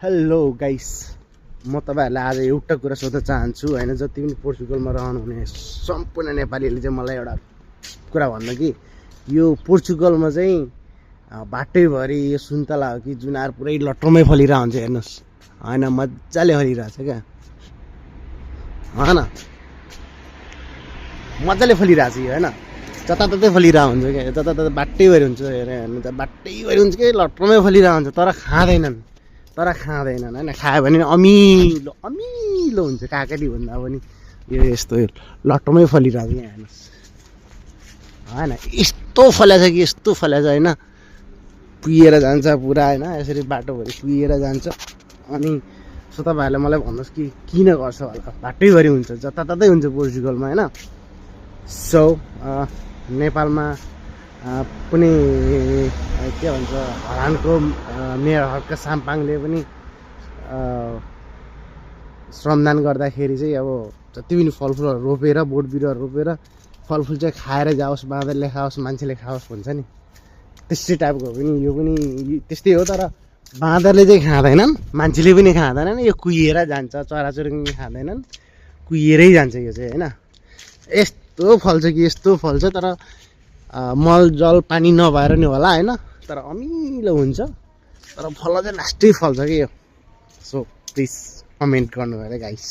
Hello guys, म तपाईहरुलाई आज एउटा कुरा सोध्न चाहन्छु हैन। जति पनि पोर्चुगलमा रहनुहुने सम्पूर्ण नेपालीले चाहिँ मलाई एउटा कुरा भन्नु कि यो पोर्चुगलमा चाहिँ बाटैभरि यो सुन्तला हो कि जुनार पुरै लट्टमै फलिरहेको हुन्छ। हेर्नुस् हैन, मज्जाले फलिरहेछ क्या, हैन मज्जाले फलिरहेछ यो हैन। जताततै फलिरहेको हुन्छ क्या, जताततै बाटैभरि हुन्छ। हेर्नु त बाटैभरि हुन्छ कि लट्टमै फलिरहेको हुन्छ, तर खाँदैनन् हैन। खायो भने अमिलो अमिलो हुन्छ, काकडी भन्दा पनि यो यस्तो लट्टमै फलिरहेको यहाँ हेर्नुहोस् हैन। यस्तो फलेछ कि यस्तो फलेछ हैन, पुगेर जान्छ पुरा हैन। यसरी बाटोभरि पुगेर जान्छ। अनि सो तपाईहरुले मलाई भन्नुहोस् कि किन गर्छ होला? बाटैभरि हुन्छ, जताततै हुन्छ पोर्चुगलमा हैन। सो नेपालमा पनि के भन्छ, हरानको मेयर हर्क साम्पाङले पनि श्रमदान गर्दाखेरि चाहिँ अब जति पनि फलफुलहरू रोपेर, बोट बिरुवाहरू रोपेर फलफुल चाहिँ खाएर जाओस्, बाँदरले खाओस्, मान्छेले खाओस् भन्छ नि, त्यस्तै टाइपको पनि यो पनि त्यस्तै हो। तर बाँदरले चाहिँ खाँदैनन्, मान्छेले पनि खाँदैनन्, यो कुहिएर जान्छ। चराचुरुङ्गी खाँदैनन्, कुहिएरै जान्छ यो चाहिँ हैन। यस्तो फल्छ कि यस्तो फल्छ, तर मल जल पानी नभएर नि होला हैन, तर अमिलो हुन्छ। तर फल चाहिँ लास्टै फल्छ कि यो। सो प्लिज कमेन्ट गर्नु होला गाइस।